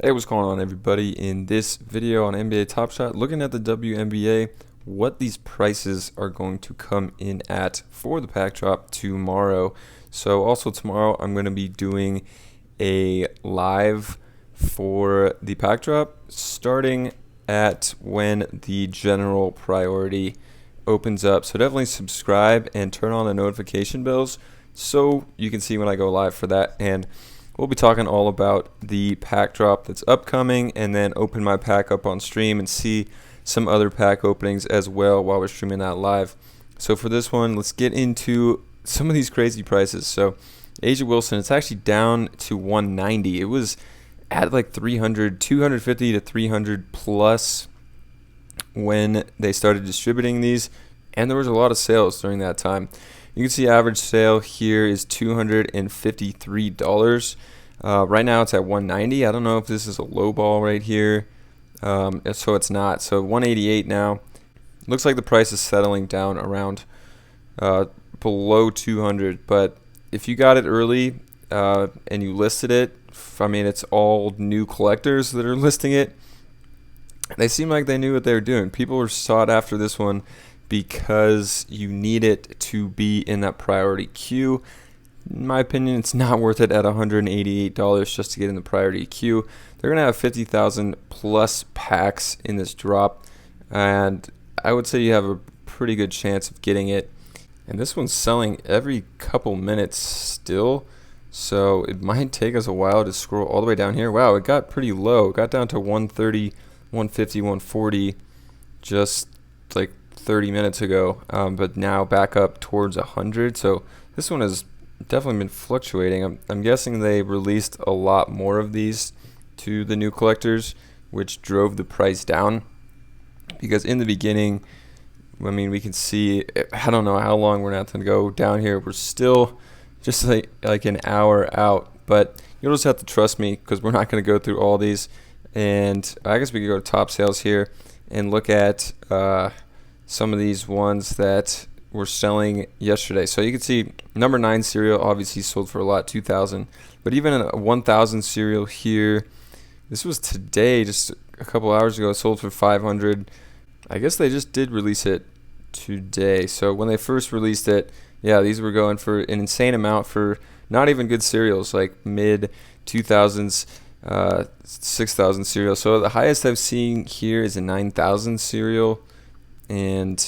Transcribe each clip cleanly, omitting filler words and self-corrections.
Hey, what's going on, everybody? In this video on NBA Top Shot, looking at the WNBA, what these prices are going to come in at for the pack drop tomorrow. So also tomorrow I'm going to be doing a live for the pack drop starting at when the general priority opens up. So definitely subscribe and turn on the notification bells so you can see when I go live for that. And we'll be talking all about the pack drop that's upcoming, and then open my pack up on stream and see some other pack openings as well while we're streaming that live. So for this one, let's get into some of these crazy prices. So Asia Wilson, it's actually down to 190. It was at like 300, 250 to 300 plus when they started distributing these, and there was a lot of sales during that time. You can see average sale here is $253. Right now it's at 190. I don't know if this is a low ball right here. So it's not. So 188 now. Looks like the price is settling down around below 200. But if you got it early and you listed it, I mean, it's all new collectors that are listing it. They seem like they knew what they were doing. People were sought after this one because you need it to be in that priority queue. In my opinion, it's not worth it at $188 just to get in the priority queue. They're going to have 50,000 plus packs in this drop, and I would say you have a pretty good chance of getting it. And this one's selling every couple minutes still, so it might take us a while to scroll all the way down here. Wow, it got pretty low. It got down to 130, 150, 140 just like 30 minutes ago, but now back up towards 100. So this one has definitely been fluctuating. I'm guessing they released a lot more of these to the new collectors, which drove the price down, because in the beginning, I mean, we can see, I don't know how long we're not going to go down here. We're still just like an hour out, but you'll just have to trust me because we're not going to go through all these. And I guess we could go to top sales here and look at some of these ones that were selling yesterday. So you can see number 9 cereal obviously sold for a lot, 2,000. But even a 1,000 cereal here, this was today, just a couple hours ago, sold for 500. I guess they just did release it today. So when they first released it, yeah, these were going for an insane amount for not even good cereals, like mid 2000s, 6,000 cereal. So the highest I've seen here is a 9,000 cereal. And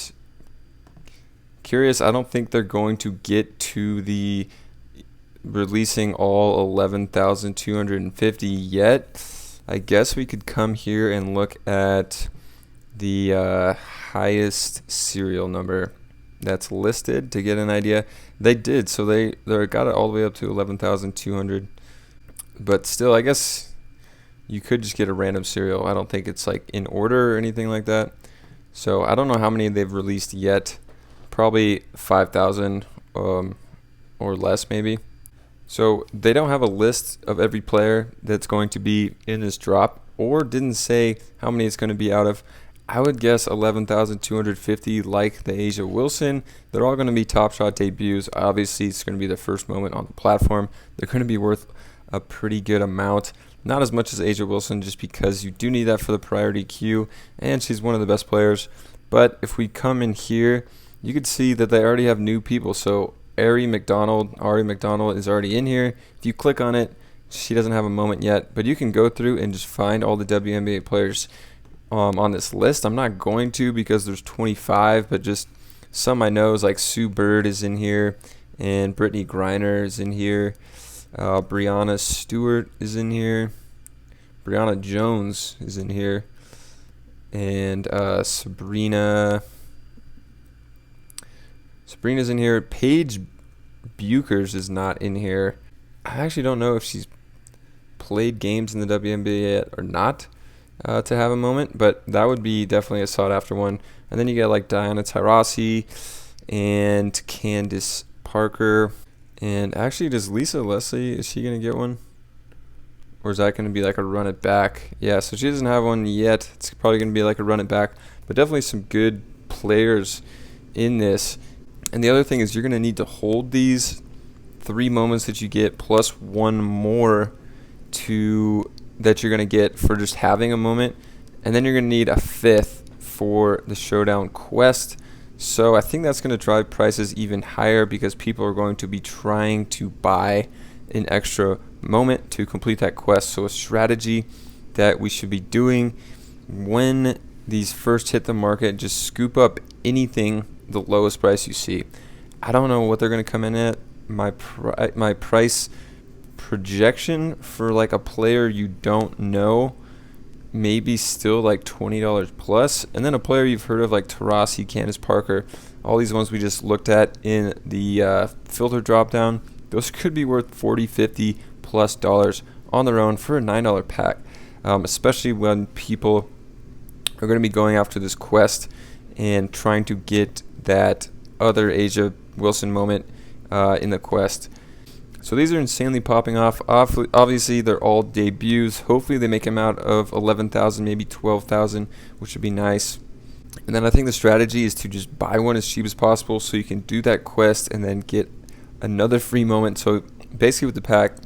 curious, I don't think they're going to get to the releasing all 11,250 yet. I guess we could come here and look at the highest serial number that's listed to get an idea. They did, so they got it all the way up to 11,200. But still, I guess you could just get a random serial. I don't think it's like in order or anything like that. So I don't know how many they've released yet. Probably 5,000 or less maybe. So they don't have a list of every player that's going to be in this drop, or didn't say how many it's going to be out of. I would guess 11,250 like the Asia Wilson. They're all going to be Top Shot debuts. Obviously, it's going to be their first moment on the platform. They're going to be worth a pretty good amount. Not as much as Asia Wilson, just because you do need that for the priority queue, and she's one of the best players. But if we come in here, you could see that they already have new people. So Ari McDonald is already in here. If you click on it, she doesn't have a moment yet, but you can go through and just find all the WNBA players on this list. I'm not going to, because there's 25, but just some I know is like Sue Bird is in here, and Brittany Griner is in here. Brianna Stewart is in here. Brianna Jones is in here. And Sabrina's in here. Paige Buchers is not in here. I actually don't know if she's played games in the WNBA yet or not to have a moment, but that would be definitely a sought-after one. And then you get like Diana Taurasi and Candace Parker. And actually, does Lisa Leslie, is she going to get one? Or is that going to be like a run it back? Yeah, so she doesn't have one yet. It's probably going to be like a run it back. But definitely some good players in this. And the other thing is you're going to need to hold these 3 moments that you get plus one more to that you're going to get for just having a moment, and then you're going to need a fifth for the showdown quest. So I think that's going to drive prices even higher because people are going to be trying to buy an extra moment to complete that quest. So a strategy that we should be doing when these first hit the market, just scoop up anything the lowest price you see. I don't know what they're going to come in at. My price projection for like a player you don't know, maybe still like $20 plus, and then a player you've heard of like Tarasi, Candace Parker, all these ones we just looked at in the filter drop down, those could be worth $40, $50 plus dollars on their own for a $9 pack, especially when people are going to be going after this quest and trying to get that other Asia Wilson moment in the quest. So these are insanely popping off. Obviously, they're all debuts. Hopefully, they make them out of 11,000, maybe 12,000, which would be nice. And then I think the strategy is to just buy one as cheap as possible so you can do that quest and then get another free moment. So basically with the pack,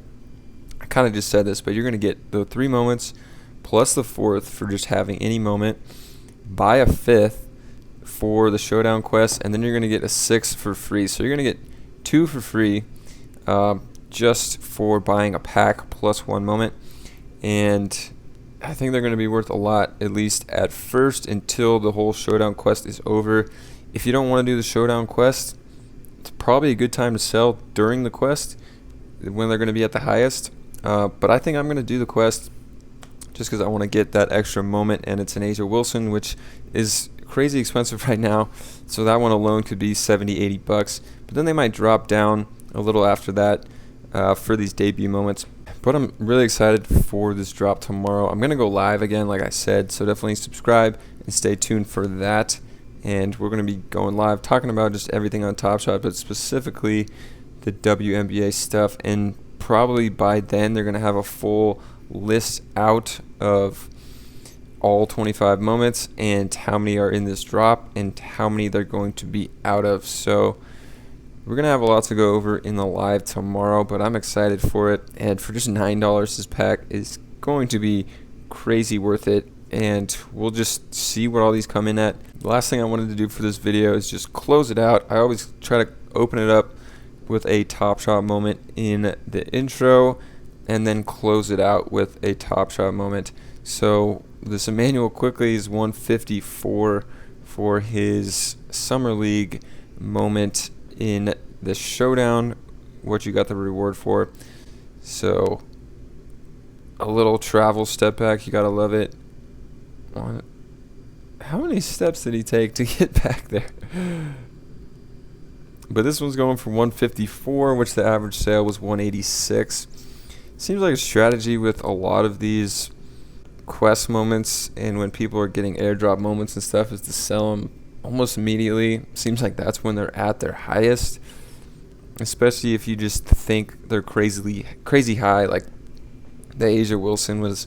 I kind of just said this, but you're going to get the 3 moments plus the 4th for just having any moment. Buy a 5th for the showdown quest, and then you're going to get a 6th for free. So you're going to get 2 for free just for buying a pack plus 1 moment. And I think they're going to be worth a lot, at least at first, until the whole showdown quest is over. If you don't want to do the showdown quest, it's probably a good time to sell during the quest when they're going to be at the highest. But I think I'm going to do the quest just because I want to get that extra moment, and it's an Asia Wilson, which is crazy expensive right now. So that one alone could be $70-$80. But then they might drop down a little after that for these debut moments. But I'm really excited for this drop tomorrow. I'm going to go live again, like I said, so definitely subscribe and stay tuned for that. And we're going to be going live talking about just everything on Top Shot, but specifically the WNBA stuff. And probably by then they're going to have a full list out of all 25 moments and how many are in this drop and how many they're going to be out of. So we're going to have a lot to go over in the live tomorrow, but I'm excited for it. And for just $9, this pack is going to be crazy worth it. And we'll just see what all these come in at. The last thing I wanted to do for this video is just close it out. I always try to open it up with a Top Shot moment in the intro and then close it out with a Top Shot moment. So this Emmanuel Quickly is 154 for his Summer League moment in the showdown, what you got the reward for. So a little travel step back, you gotta love it. How many steps did he take to get back there? But this one's going for 154, which the average sale was 186. Seems like a strategy with a lot of these quest moments, and when people are getting airdrop moments and stuff, is to sell them almost immediately. Seems like that's when they're at their highest, especially if you just think they're crazy high. Like the Asia Wilson was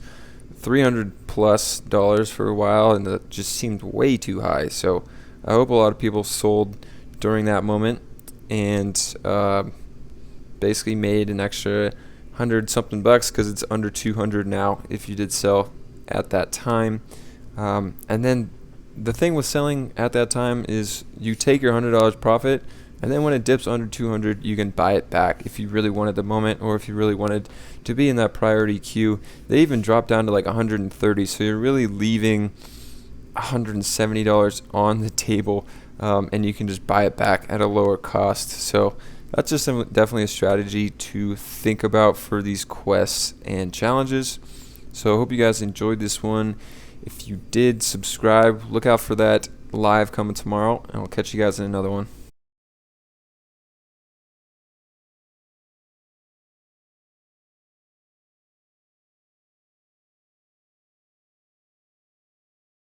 $300 plus for a while, and that just seemed way too high. So I hope a lot of people sold during that moment and basically made an extra 100 something bucks because it's under 200 now if you did sell at that time. And then the thing with selling at that time is you take your $100 profit, and then when it dips under 200, you can buy it back if you really wanted the moment, or if you really wanted to be in that priority queue. They even drop down to like 130, so you're really leaving $170 on the table, and you can just buy it back at a lower cost. So that's just definitely a strategy to think about for these quests and challenges. So I hope you guys enjoyed this one. If you did, subscribe. Look out for that live coming tomorrow, and I'll catch you guys in another one.